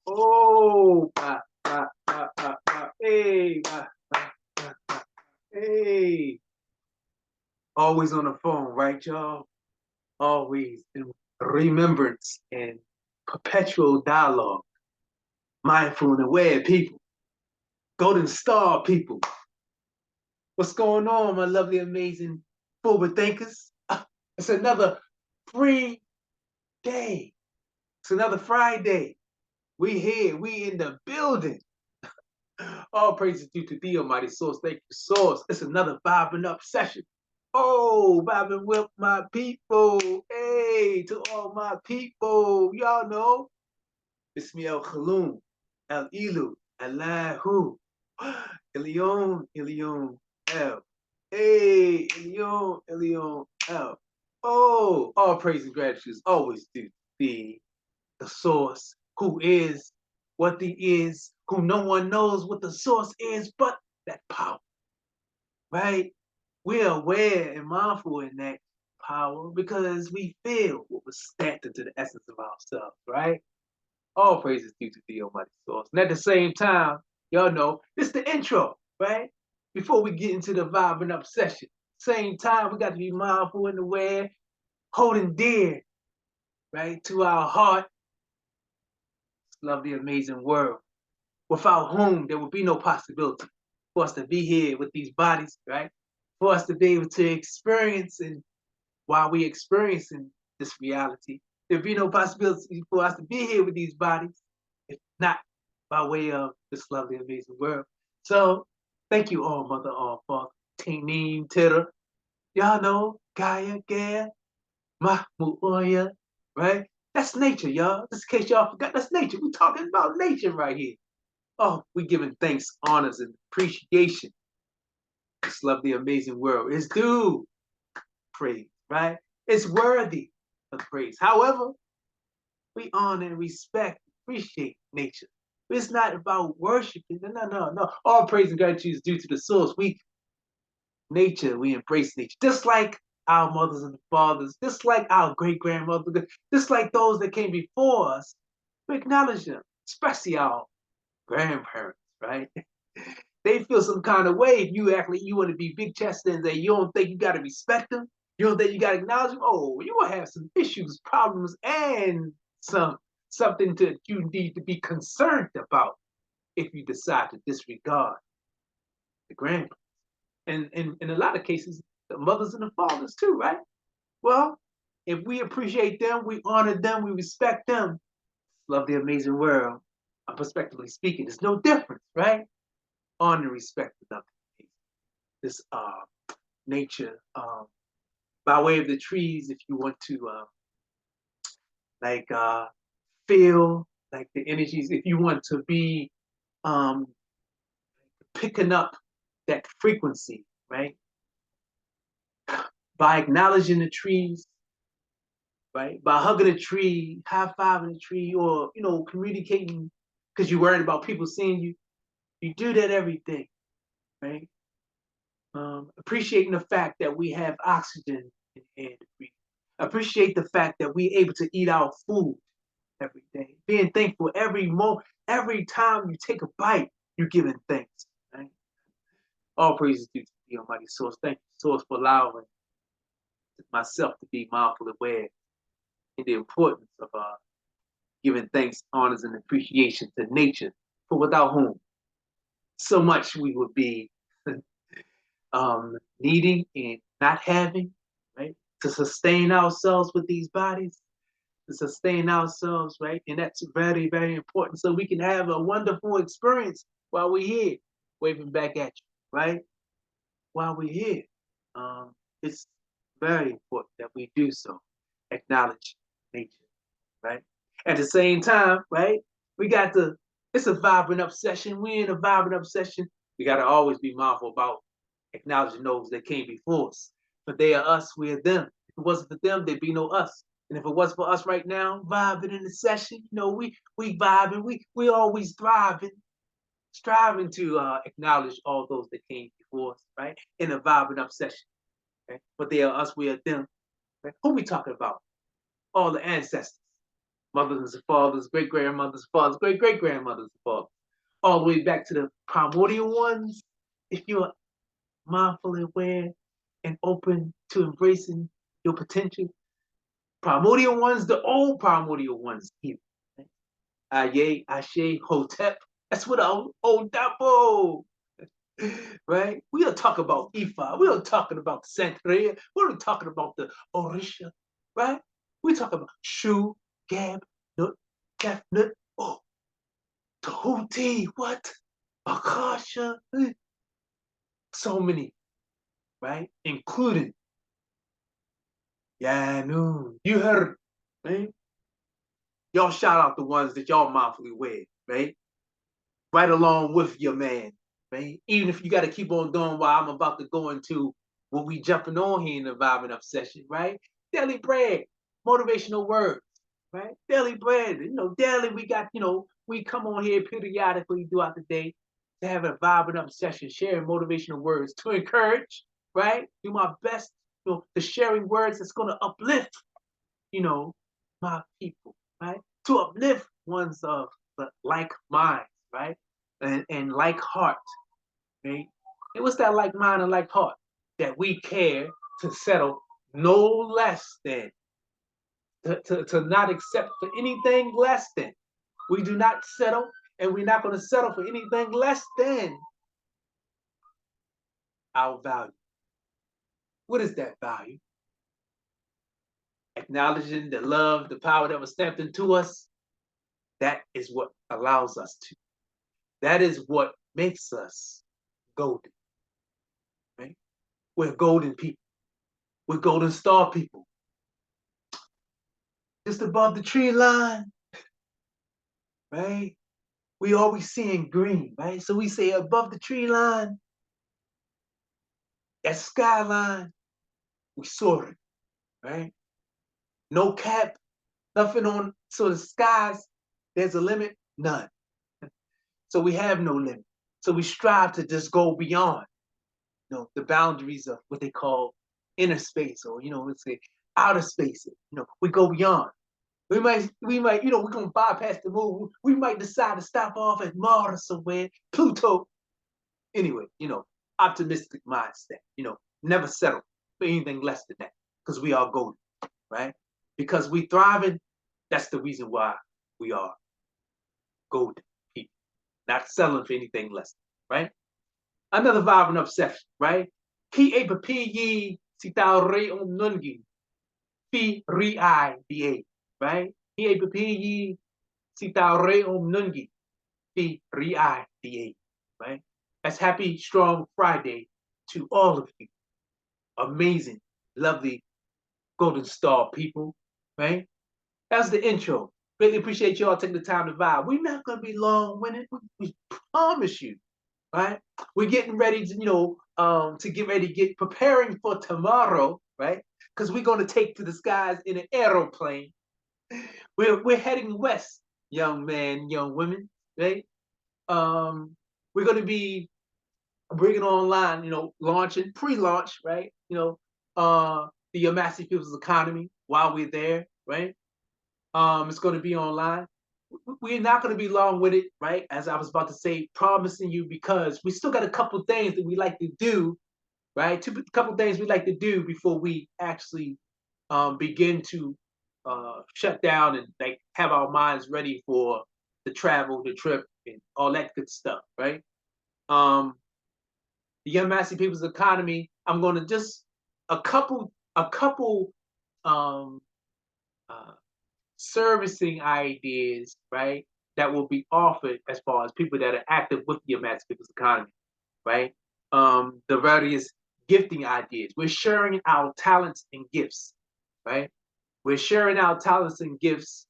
Oh, hey, hey. Always on the phone, right, y'all? Always in remembrance and perpetual dialogue. Mindful and aware people. Golden Star people. What's going on, my lovely, amazing forward thinkers? It's another free day. It's another Friday. We here. We in the building. All praises due to the Almighty Source. Thank you, Source. It's another vibing up session. Oh, vibing with my people. Hey, to all my people. Y'all know. Bismi el Khaloon, El Ilu, Allahu, Elion, Elion, El. Hey, Elion, Elion, El. Oh, all praise and gratitude is always due to the source, who is what the is, who no one knows what the source is but that power, right? We're aware and mindful in that power because we feel what was stamped into the essence of ourselves, right? All praises due to the Almighty Source. And at the same time, y'all know, it's the intro, right? Before we get into the vibing up session. Same time, we got to be mindful and aware, holding dear, right, to our heart, this lovely, amazing world, without whom there would be no possibility for us to be here with these bodies, right? For us to be able to experience, and while we experiencing this reality, there'd be no possibility for us to be here with these bodies, if not by way of this lovely, amazing world. So thank you all, Mother, all Father, Tingin, Titter, y'all know, Gaia, Gaia, Mahmuoya, right? That's nature, y'all. Just in case y'all forgot, that's nature. We're talking about nature right here. Oh, we giving thanks, honors, and appreciation. This lovely, amazing world is due praise, right? It's worthy of praise. However, we honor and respect, appreciate nature. It's not about worshiping. No, no, no, no. All praise and gratitude is due to the source. We embrace nature. Just like our mothers and fathers, just like our great grandmothers, just like those that came before us, we acknowledge them, especially our grandparents, right? They feel some kind of way if you want to be big chested and say you don't think you got to respect them, you don't think you got to acknowledge them. Oh, you will have some issues, problems, and something that you need to be concerned about if you decide to disregard the grandparents. And in a lot of cases, the mothers and the fathers too, right? Well, if we appreciate them, we honor them, we respect them, love the amazing world, prospectively speaking, there's no difference, right? Honor and respect enough this nature, by way of the trees, if you want to like feel like the energies, if you want to be um, picking up that frequency, right? By acknowledging the trees, right? By hugging a tree, high fiving a tree, or communicating because you're worried about people seeing you. You do that every day, right? Appreciating the fact that we have oxygen in the air to breathe. Appreciate the fact that we're able to eat our food every day. Being thankful every time you take a bite, you're giving thanks. Right? All praises due to the Almighty Source. Thank you, Source, for allowing myself to be mindful aware in the importance of giving thanks, honors, and appreciation to nature, for without whom so much we would be needing and not having, right? To sustain ourselves with these bodies, to sustain ourselves, right? And that's very, very important. So we can have a wonderful experience while we're here, waving back at you, right? While we're here. It's very important that we do so. Acknowledge nature, right? At the same time, right? We got to, it's a vibrant up session. We're in a vibrant up session. We got to always be mindful about acknowledging those that came before us. But they are us, we are them. If it wasn't for them, there'd be no us. And if it was for us right now, vibing in the session, we vibing, we always thriving, striving to acknowledge all those that came before us, right? In a vibing up session. But they are us, we are them. Right? Who we talking about? All the ancestors. mothers and fathers, great-grandmothers, fathers, great-great-grandmothers and fathers, all the way back to the primordial ones. If you're mindfully aware and open to embracing your potential, primordial ones, the old primordial ones here. Aye, Ashe, Hotep. That's what our old Dapo. Right? We are talking about Ifa. We are talking about the Santeria. We're talking about the Orisha. Right? We're talking about Shu, Gab, Nut, Def, Nut, oh, Tahuti, what? Akasha. So many, right? Including Yanu. You heard, right? Y'all shout out the ones that y'all mindfully wear, right? Right along with your man, right? Even if you got to keep on doing while I'm about to go into what we jumping on here in the vibing up session, right? Daily bread, motivational words, right? Daily bread, daily we got, we come on here periodically throughout the day to have a vibing up session, sharing motivational words to encourage, right? Do my best, the sharing words that's going to uplift, my people, right? To uplift ones of the like minds, right? And like heart, right? And what's that like mind and like heart? That we care to settle no less than, to not accept for anything less than. We do not settle, and we're not going to settle for anything less than our value. What is that value? Acknowledging the love, the power that was stamped into us. That is what allows us to. That is what makes us golden, right? We're golden people. We're golden star people. Just above the tree line, right? We always seeing green, right? So we say above the tree line, that skyline, we soaring, right? No cap, nothing on, so the skies, there's a limit? None. So we have no limit. So we strive to just go beyond, the boundaries of what they call inner space, or, let's say outer space. We go beyond. We might, we're gonna bypass the moon. We might decide to stop off at Mars somewhere, Pluto. Anyway, optimistic mindset. Never settle for anything less than that, because we are golden, right? Because we thriving. That's the reason why we are golden people, not settling for anything less, right? Another vibrant obsession, right? Ki-e-pa-pi-yi si-tao-re-om-nungi fi-ri-ai-di-a, right? Ki-e-pa-pi-yi si-tao-re-om-nungi fi-ri-ai-di-a, right? That's happy, strong Friday to all of you. Amazing, lovely Golden Star people, right? That's the intro. Really appreciate y'all taking the time to vibe. We're not going to be long-winded. We promise you, right? We're getting ready to get ready to get preparing for tomorrow, right? Because we're going to take to the skies in an aeroplane. We're heading west, young man, young women, right? We're going to be bringing online, launching, pre-launch, right? The e.a.c.e People's Economy while we're there, right? It's going to be online. We're not going to be long with it, right? As I was about to say, promising you, because we still got a couple things that we like to do, right? A couple things we like to do before we actually begin to shut down and like have our minds ready for the travel, the trip, and all that good stuff, right? The e.a.c.e People's Economy. I'm going to just a couple um, uh, servicing ideas, right, that will be offered as far as people that are active with the e.a.c.e People's Economy, right? The various gifting ideas. We're sharing our talents and gifts, right? We're sharing our talents and gifts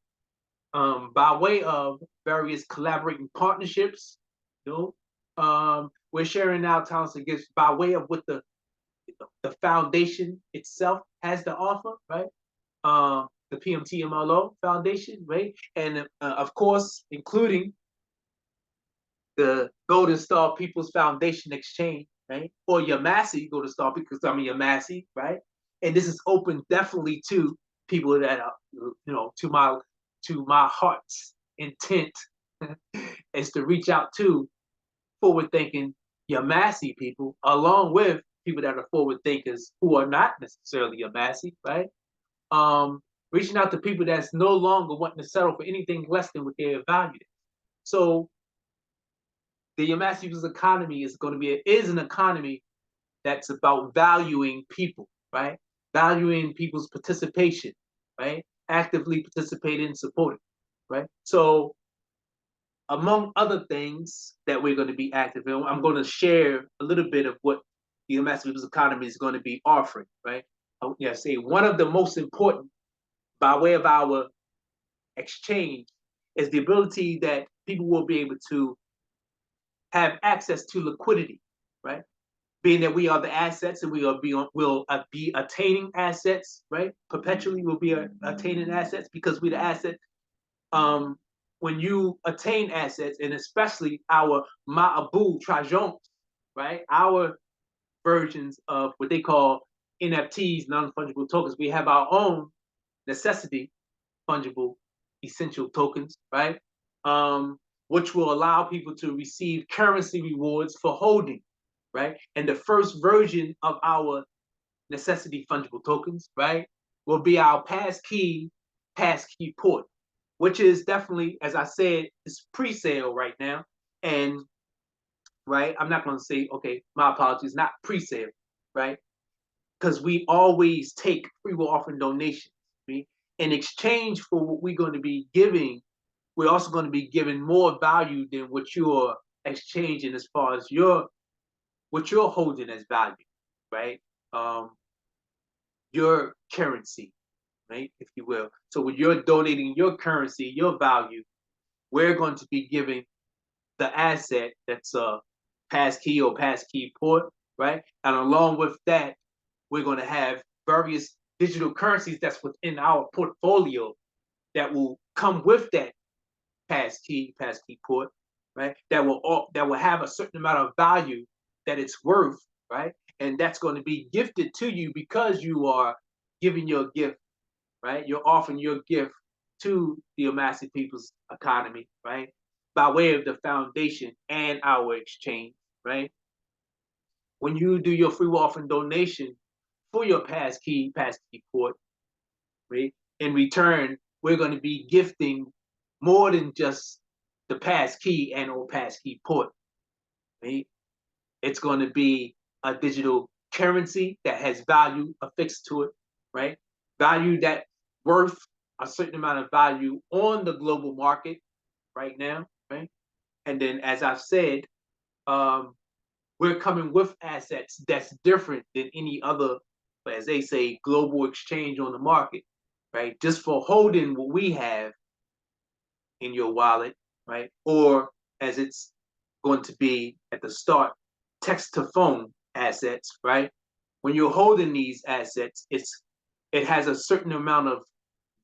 by way of various collaborating partnerships. We're sharing our talents and gifts by way of what the foundation itself has to offer, right? The PMTMLO Foundation, right? And of course, including the Golden Star People's Foundation Exchange, right? Or e.a.c.e Golden Star, because I'm e.a.c.e, right? And this is open definitely to people that are, to my heart's intent is to reach out to forward-thinking e.a.c.e people, along with people that are forward thinkers who are not necessarily e.a.c.e, right? Reaching out to people that's no longer wanting to settle for anything less than what they're valued. So the e.a.c.e people's economy is going to be is an economy that's about valuing people, right? Valuing people's participation, right? Actively participating and supporting, right? So among other things that we're going to be active in, I'm going to share a little bit of what the e.a.c.e people's economy is going to be offering, right? Yeah, say one of the most important by way of our exchange is the ability that people will be able to have access to liquidity, right? Being that we are the assets and will be attaining assets, right? Perpetually we'll be attaining assets because we're the asset. When you attain assets, and especially our Ma'abu Trajons, right? Our versions of what they call NFTs, non-fungible tokens. We have our own necessity fungible essential tokens, right? Which will allow people to receive currency rewards for holding, right? And the first version of our necessity fungible tokens, right, will be our passkey port, which is definitely, as I said, it's pre-sale right now. And right, I'm not going to say, okay, my apologies, not pre-sale, right? Because we always take free will offering donations. Right? In exchange for what we're going to be giving, we're also going to be giving more value than what you're exchanging as far as what you're holding as value, right? Your currency, right, if you will. So when you're donating your currency, your value, we're going to be giving the asset that's a passkey or passkey port, right? And along with that, we're going to have various digital currencies that's within our portfolio that will come with that passkey port, right? That will have a certain amount of value that it's worth, right? And that's going to be gifted to you because you are giving your gift, right? You're offering your gift to the e.a.c.e people's economy, right? By way of the foundation and our exchange, right? When you do your free will offering donation for your passkey port, right? In return, we're going to be gifting more than just the passkey and or passkey port, right? It's going to be a digital currency that has value affixed to it, right? Value that worth a certain amount of value on the global market right now, right? And then, as I've said, we're coming with assets that's different than any other, as they say, global exchange on the market, right? Just for holding what we have in your wallet, right? Or as it's going to be at the start, text to phone assets, right? When you're holding these assets, it has a certain amount of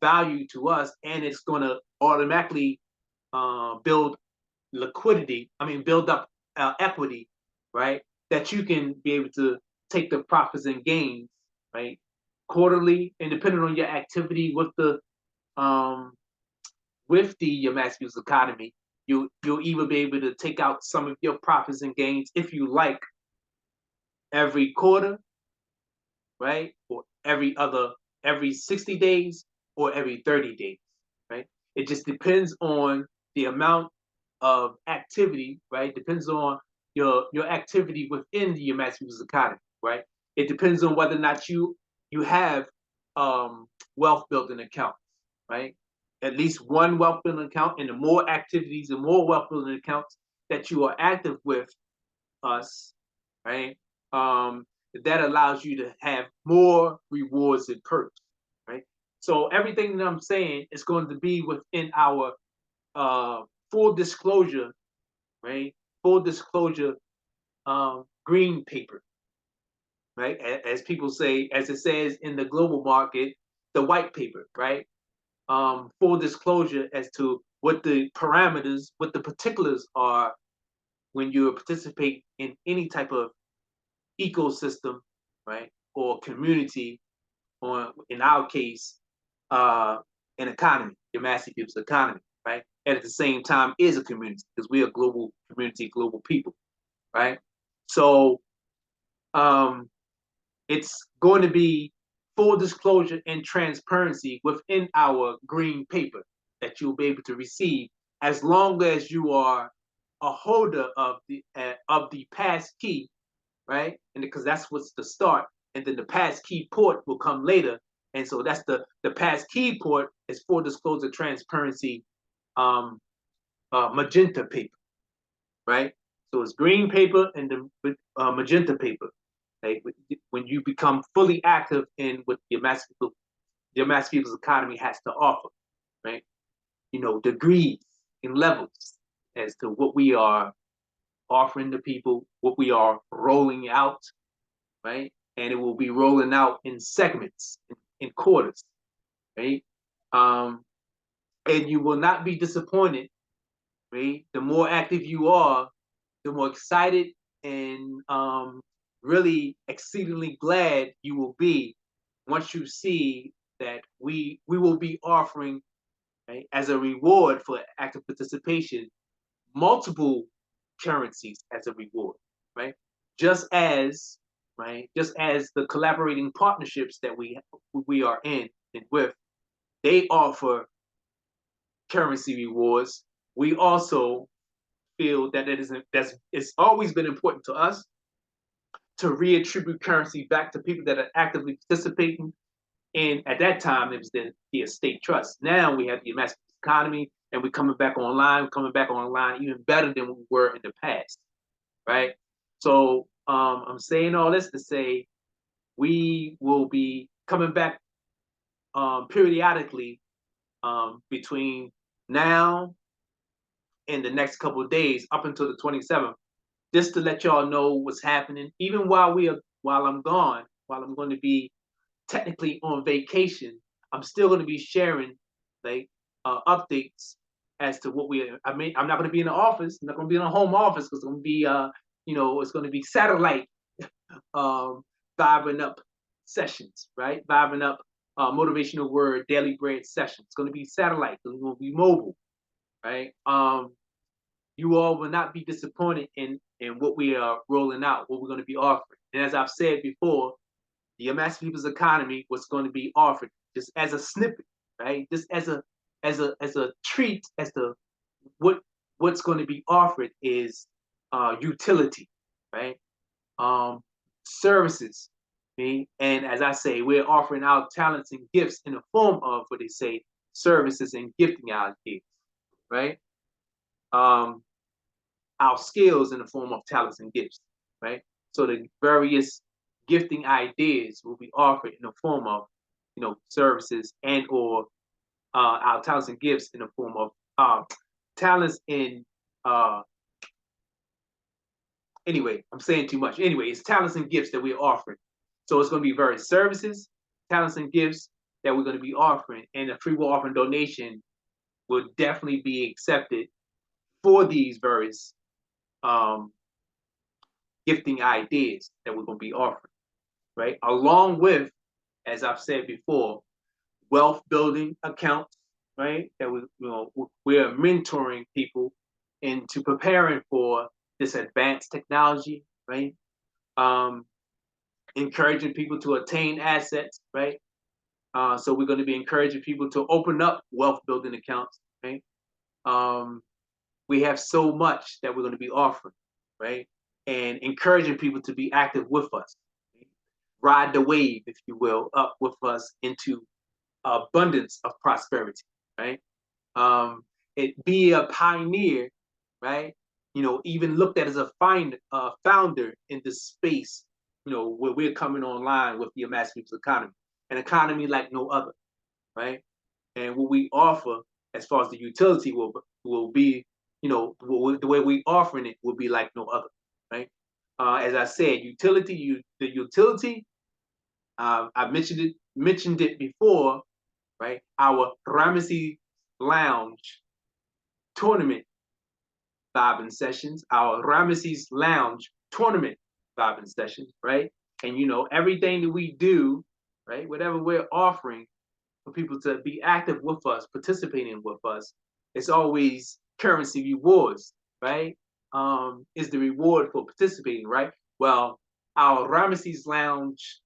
value to us, and it's going to automatically build liquidity. I mean, build up equity, right? That you can be able to take the profits and gains, right? Quarterly, and depending on your activity with the e.a.c.e economy, you'll even be able to take out some of your profits and gains if you like every quarter, right? Or every 60 days or every 30 days, right? It just depends on the amount of activity, right? Depends on your activity within the e.a.c.e economy, right? It depends on whether or not you have wealth building accounts, right? At least one wealth building account, and the more activities and more wealth building accounts that you are active with us, right? That allows you to have more rewards and perks, right? So everything that I'm saying is going to be within our full disclosure, right? Full disclosure green paper, right? As people say, as it says in the global market, the white paper, right? Full disclosure as to what the parameters, what the particulars are when you participate in any type of ecosystem, right? Or community, or in our case, an economy, your massive people's economy, right? And at the same time is a community because we are a global community, global people, right? So it's going to be full disclosure and transparency within our green paper that you'll be able to receive as long as you are a holder of the pass key, right? And because that's what's the start, and then the pass key port will come later. And so that's the pass key port is full disclosure transparency magenta paper, right? So it's green paper and the magenta paper. Like when you become fully active in what your mass people's economy has to offer, right? You know, degrees and levels as to what we are offering to people, what we are rolling out, right? And it will be rolling out in segments, in quarters, right? And you will not be disappointed, right? The more active you are, the more excited and really exceedingly glad you will be once you see that we will be offering, right, as a reward for active participation, multiple currencies as a reward, right? Just as just as the collaborating partnerships that we are in and with, they offer currency rewards. We also feel that it's always been important to us to reattribute currency back to people that are actively participating. And at that time, it was the estate trust. Now we have the mass economy, and we're coming back online even better than we were in the past, right? So I'm saying all this to say we will be coming back periodically between now and the next couple of days up until the 27th, just to let y'all know what's happening. Even while I'm gone, while I'm going to be technically on vacation, I'm still going to be sharing like updates as to what I mean, I'm not going to be in the office. I'm not going to be in a home office because it's going to be, it's going to be satellite vibing up sessions, right? Vibing up motivational word daily bread sessions. It's going to be satellite. It's going to be mobile, right? You all will not be disappointed in what we are rolling out, what we're going to be offering. And as I've said before, the Amassing People's Economy was going to be offered just as a snippet, right? Just as a treat as to what's going to be offered is utility, right? Services, okay? And as I say, we're offering our talents and gifts in the form of what they say services and gifting ideas, right? Our skills in the form of talents and gifts, right? So the various gifting ideas will be offered in the form of, services and or our talents and gifts in the form of talents in anyway, I'm saying too much. Anyway, it's talents and gifts that we're offering. So it's going to be various services, talents and gifts that we're going to be offering, and a free will offering donation will definitely be accepted for these various gifting ideas that we're going to be offering, right? Along with, as I've said before, wealth building accounts, right? That we're mentoring people into preparing for this advanced technology, right? Encouraging people to attain assets, right? So we're going to be encouraging people to open up wealth building accounts, right? We have so much that we're going to be offering, right? And encouraging people to be active with us. Right? Ride the wave, if you will, up with us into abundance of prosperity, right? Be a pioneer, right? Even looked at as a founder in this space, where we're coming online with the Amassing People's Economy, an economy like no other, right? And what we offer as far as the utility will be, the way we offering it will be like no other, right? As I said, the utility, I mentioned it before, right? Our Ramesses Lounge tournament vibing sessions, our Ramesses Lounge tournament vibing sessions, right? And everything that we do, right? Whatever we're offering, for people to be active with us, participating with us, it's always currency rewards, right? Is the reward for participating, right? Well, our Ramesses Lounge,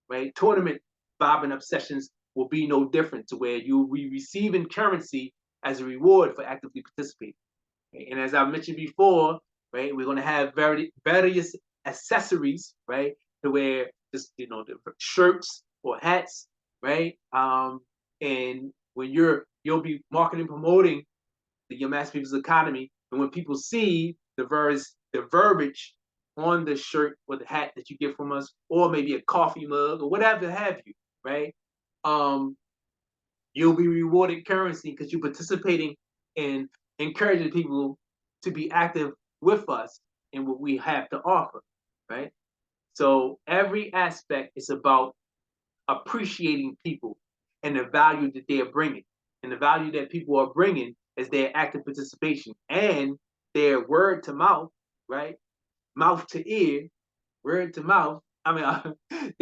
right, tournament bobbing up sessions will be no different, to where you'll be receiving currency as a reward for actively participating. Right? And as I mentioned before, right, we're going to have various accessories, right, to wear just, the shirts or hats, right? And when you'll be marketing, promoting your Mass People's Economy, and when people see the verbiage on the shirt or the hat that you get from us, or maybe a coffee mug or whatever have you, right? Um, you'll be rewarded currency because you're participating in encouraging people to be active with us in what we have to offer, right? So every aspect is about appreciating people and the value that they are bringing. And the value that people are bringing is their active participation and their word to mouth, right? Mouth to ear, word to mouth. I mean,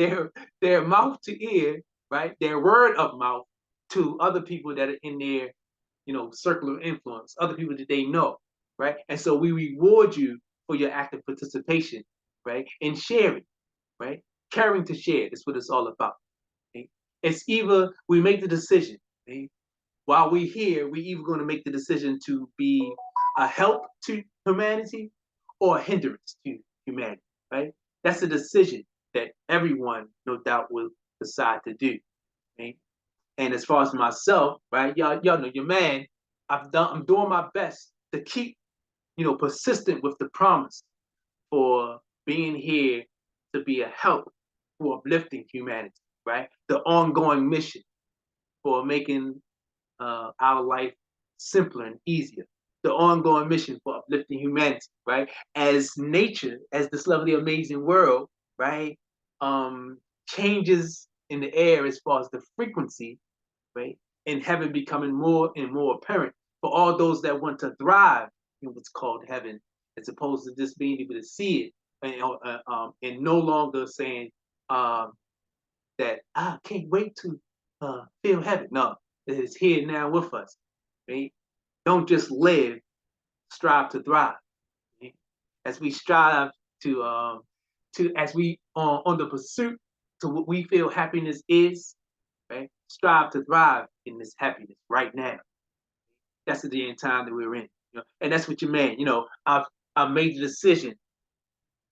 their mouth to ear, right? Their word of mouth to other people that are in their, circle of influence, other people that they know, right? And so we reward you for your active participation, right? In sharing, right? Caring to share. That's what it's all about. Right? It's either we make the decision, right? While we're here, we either going to make the decision to be a help to humanity or a hindrance to humanity, right? That's a decision that everyone, no doubt, will decide to do. Right? And as far as myself, right, y'all know your man. I'm doing my best to keep, persistent with the promise for being here to be a help for uplifting humanity, right? The ongoing mission for making our life simpler and easier. The ongoing mission for uplifting humanity, right? As nature, as this lovely, amazing world, right, changes in the air as far as the frequency, right, and heaven becoming more and more apparent for all those that want to thrive in what's called heaven, as opposed to just being able to see it and no longer saying that I can't wait to feel heaven. No, it is here now with us. Right? Don't just live, strive to thrive. Right? As we strive as we on the pursuit to what we feel happiness is, right? Strive to thrive in this happiness right now. That's the day and time that we're in. And that's what you mean. I've made the decision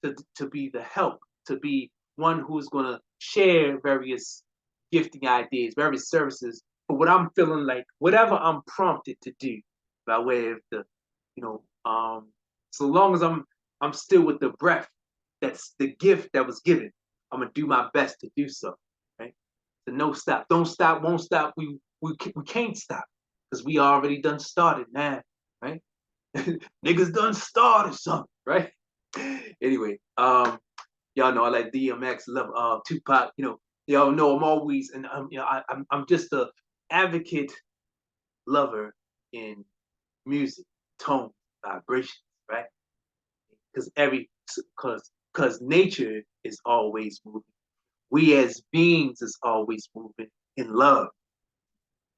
to be the help, to be one who's going to share various gifting ideas, various services for what I'm feeling like, whatever I'm prompted to do by way of so long as I'm still with the breath, that's the gift that was given. I'm gonna do my best to do so. Right? So no stop, don't stop, won't stop. We can't stop because we already done started now, right? Niggas done started something, right? Anyway, y'all know I like DMX, love Tupac. Y'all know I'm always, and I'm just a advocate, lover in music, tone, vibrations, right? Because nature is always moving. We as beings is always moving in love,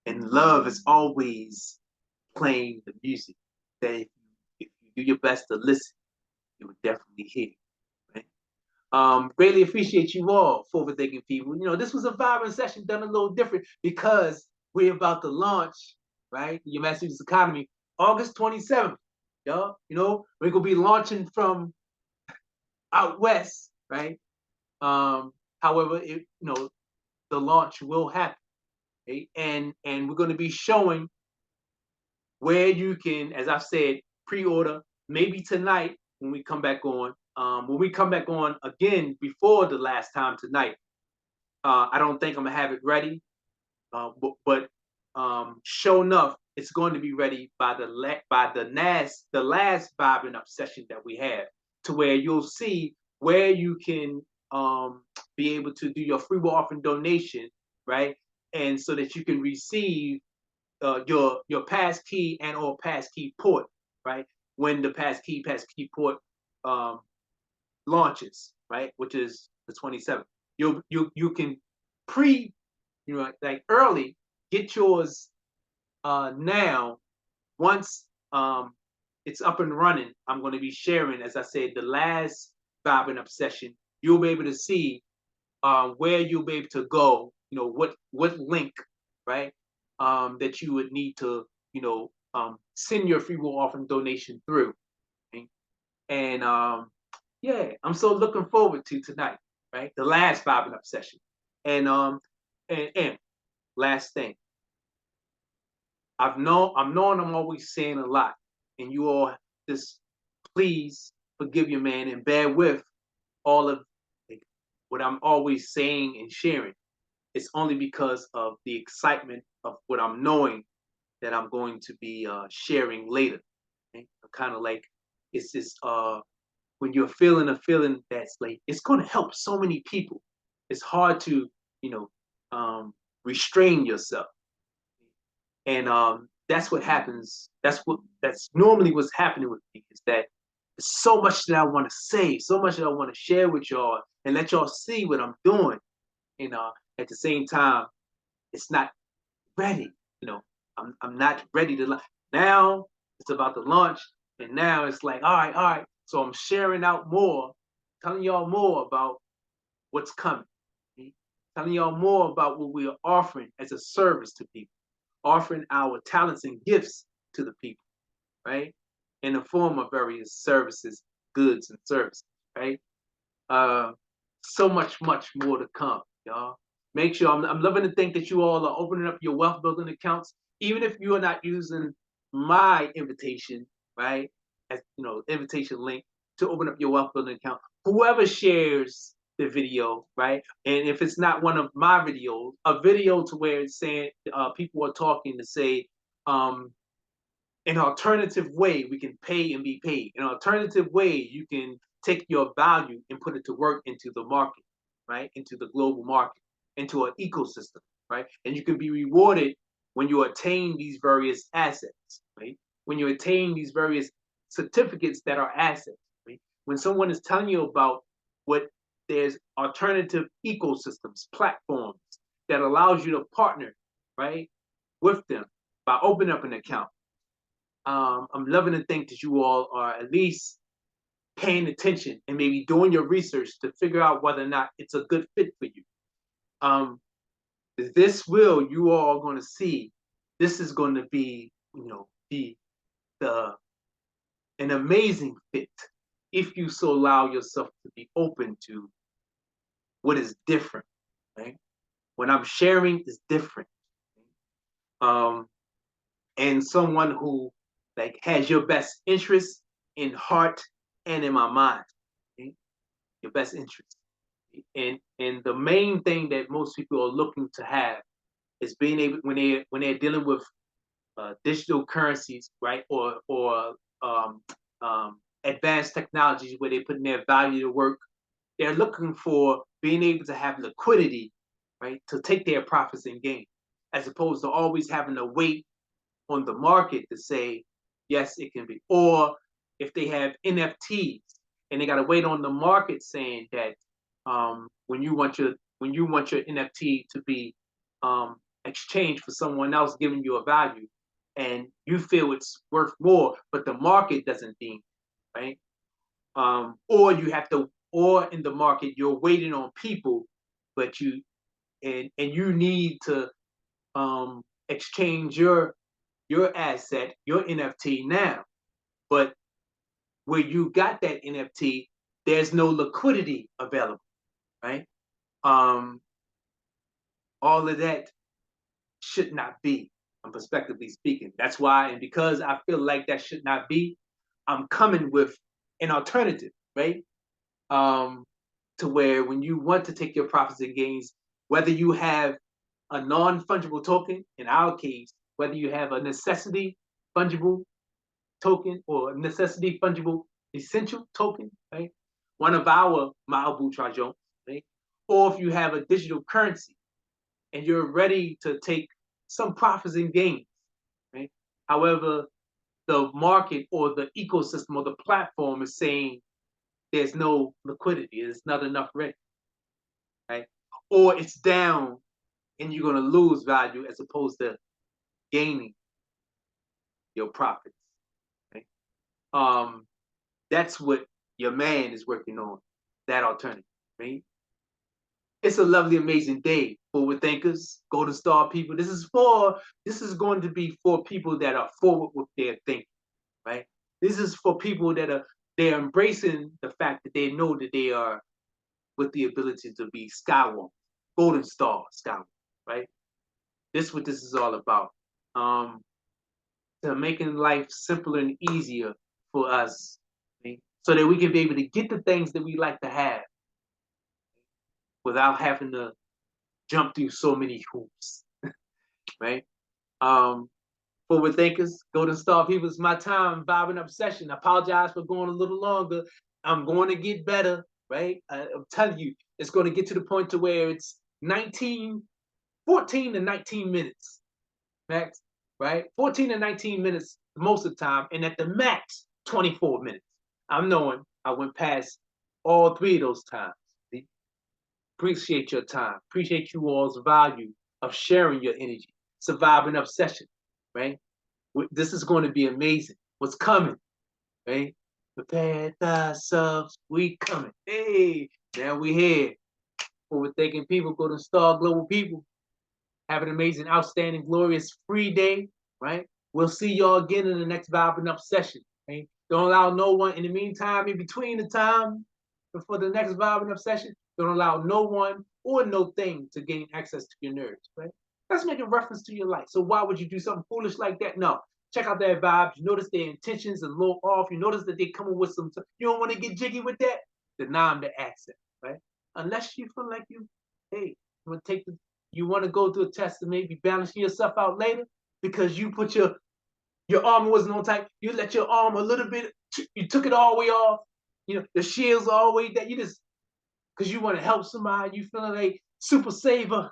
and love is always playing the music that if you do your best to listen, you would definitely hear. Right? Greatly appreciate you all, forward thinking people. This was a vibrant session done a little different because we're about to launch, right? Your Master's Economy, August 27th. Y'all, we're gonna be launching from out west, right? However, the launch will happen, right? And we're gonna be showing where you can, as I've said, pre-order maybe tonight when we come back on. When we come back on again before the last time tonight, I don't think I'm gonna have it ready, but sure enough, it's going to be ready by the last vibing up session that we have, to where you'll see where you can be able to do your free will offering donation, right? And so that you can receive your passkey and or passkey port, right? When the passkey port launches, right? Which is the 27th. You can like early get yours now. Once it's up and running, I'm going to be sharing, as I said, the last vibin up session. You'll be able to see where you'll be able to go, what link, right, that you would need to, send your free will offering donation through. Okay? And yeah, I'm so looking forward to tonight, right? The last vibin up session. And last thing, I'm knowing I'm always saying a lot, and you all just please forgive your man and bear with all of what I'm always saying and sharing. It's only because of the excitement of what I'm knowing that I'm going to be sharing later. Okay? Kind of like it's this when you're feeling a feeling that's like it's going to help so many people. It's hard to restrain yourself, and that's what happens. That's normally what's happening with me is that there's so much that I want to say, so much that I want to share with y'all and let y'all see what I'm doing. And at the same time, it's not ready. I'm not ready to launch. Now it's about to launch, and now it's like, all right. So I'm sharing out more, telling y'all more about what's coming, okay? Telling y'all more about what we are offering as a service to people, offering our talents and gifts to the people, right? In the form of various services, goods, and services, right? So much more to come, y'all. Make sure I'm loving to think that you all are opening up your wealth building accounts, even if you are not using my invitation, right? As invitation link to open up your wealth building account. Whoever shares the video, right? And if it's not one of my videos, a video to where it's saying people are talking to say, an alternative way we can pay and be paid. An alternative way you can take your value and put it to work into the market, right? Into the global market, into an ecosystem, right? And you can be rewarded when you attain these various assets, right? When you attain these various certificates that are assets, right? When someone is telling you about what there's alternative ecosystems, platforms that allows you to partner, right, with them by opening up an account. I'm loving to think that you all are at least paying attention and maybe doing your research to figure out whether or not it's a good fit for you. This will you all are going to see. This is going to be, an amazing fit if you so allow yourself to be open to what is different. Right? What I'm sharing is different. And someone who like has your best interest in heart and in my mind, okay? Your best interest. And the main thing that most people are looking to have is being able when they're dealing with digital currencies, right, or advanced technologies where they're putting their value to work. They're looking for being able to have liquidity, right, to take their profits and gain, as opposed to always having to wait on the market to say, yes, it can be. Or if they have NFTs and they got to wait on the market saying that when you want your NFT to be exchanged for someone else giving you a value, and you feel it's worth more, but the market doesn't deem, right? Or you have to, or in the market you're waiting on people, but you need to exchange your asset, your NFT now. But where you got that NFT, there's no liquidity available, right? All of that should not be, prospectively speaking. That's why, and because I feel like that should not be, I'm coming with an alternative, right? To where when you want to take your profits and gains, whether you have a non-fungible token, in our case, whether you have a necessity fungible token or a necessity fungible essential token, right? One of our Ma'abu Trajon, right? Or if you have a digital currency and you're ready to take some profits and gains, right? However, the market or the ecosystem or the platform is saying there's no liquidity, there's not enough ready, right? Or it's down and you're going to lose value as opposed to gaining your profits. Right? That's what your man is working on, that alternative. Right? It's a lovely, amazing day. Forward thinkers, golden star people. This is going to be for people that are forward with their thinking, right? This is for people that they're embracing the fact that they know that they are with the ability to be skywalkers, golden star skywalkers, right? This is what this is all about. To making life simpler and easier for us, right? So that we can be able to get the things that we like to have without having to jump through so many hoops, right? Forward thinkers, golden star people, it's my time, vibing up session. I apologize for going a little longer. I'm going to get better, right? I'm telling you, it's going to get to the point to where it's 14 to 19 minutes max, right? 14 to 19 minutes most of the time, and at the max, 24 minutes. I'm knowing I went past all three of those times. See? Appreciate your time. Appreciate you all's value of sharing your energy. Surviving up session, right? This is going to be amazing. What's coming, right? Prepare thyself. We coming. Hey, now we here. Forward thinking people, go to Star Global people. Have an amazing, outstanding, glorious, free day, right? We'll see y'all again in the next Vibing Up session, right? Don't allow no one, in the meantime, in between the time before the next Vibing Up session, don't allow no one or no thing to gain access to your nerves, right? That's making reference to your life. So why would you do something foolish like that? No. Check out their vibes. You notice their intentions are low off. You notice that they're coming with some, you don't want to get jiggy with that? Deny them the access, right? Unless you feel like hey, you want to take you want to go through a test and maybe balancing yourself out later because you put your armor wasn't on tight. You let your arm a little bit, you took it all the way off. You know, the shield's all the way that you just, because you want to help somebody, you feeling like super saver,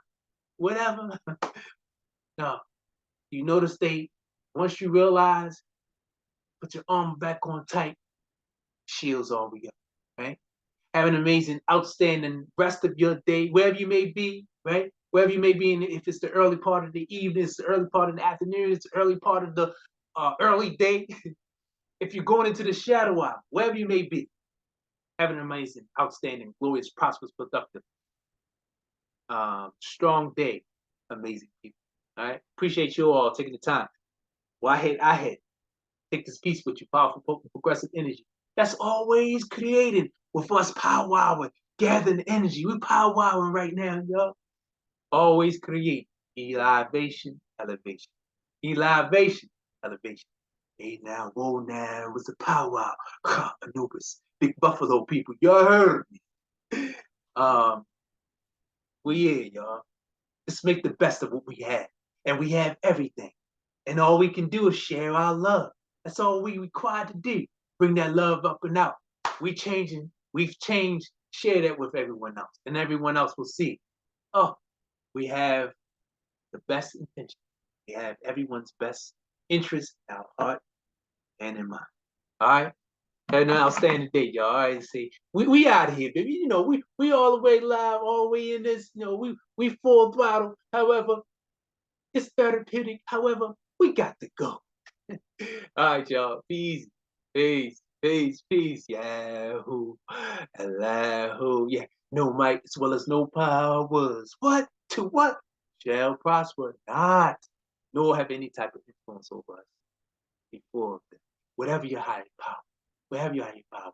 whatever. No, you notice once you realize, put your arm back on tight, shield's all we got, right? Have an amazing, outstanding rest of your day, wherever you may be, right? Wherever you may be, if it's the early part of the evening, it's the early part of the afternoon, it's the early part of the early day. If you're going into the shadow hour, wherever you may be, have an amazing, outstanding, glorious, prosperous, productive, strong day. Amazing people. All right. Appreciate you all taking the time. Well, I had. Take this piece with you, powerful, potent, progressive energy. That's always created with us powwowing, gathering energy. We powwowing right now, y'all. Always create elevation, elevation. Elevation, elevation. Hey now, whoa now, with the powwow. Anubis, big buffalo people, you heard me. We here, y'all. Let's make the best of what we have. And we have everything. And all we can do is share our love. That's all we required to do. Bring that love up and out. We've changed, share that with everyone else. And everyone else will see. Oh, we have the best intention. We have everyone's best interest in our heart and in mind. All right? Have an outstanding day, y'all. All right, see. We out of here, baby. You know, we all the way live, all the way in this, you know, we full throttle. However, it's therapeutic. However, we got to go. All right, y'all. Peace. Peace. Peace. Peace. Yahoo. Allahu. Yeah. No might as well as no powers. What? To what? Shall prosper not. Nor have any type of influence over us before them. Whatever your higher power. Whatever your higher power.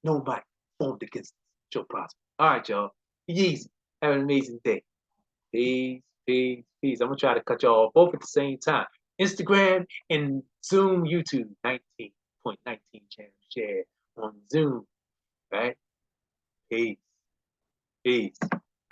No might formed against us shall prosper. All right, y'all. Easy. Have an amazing day. Peace. Peace. Peace. I'm going to try to cut y'all both at the same time. Instagram and Zoom, YouTube, 19.19 channel share on Zoom, right? Peace. Peace.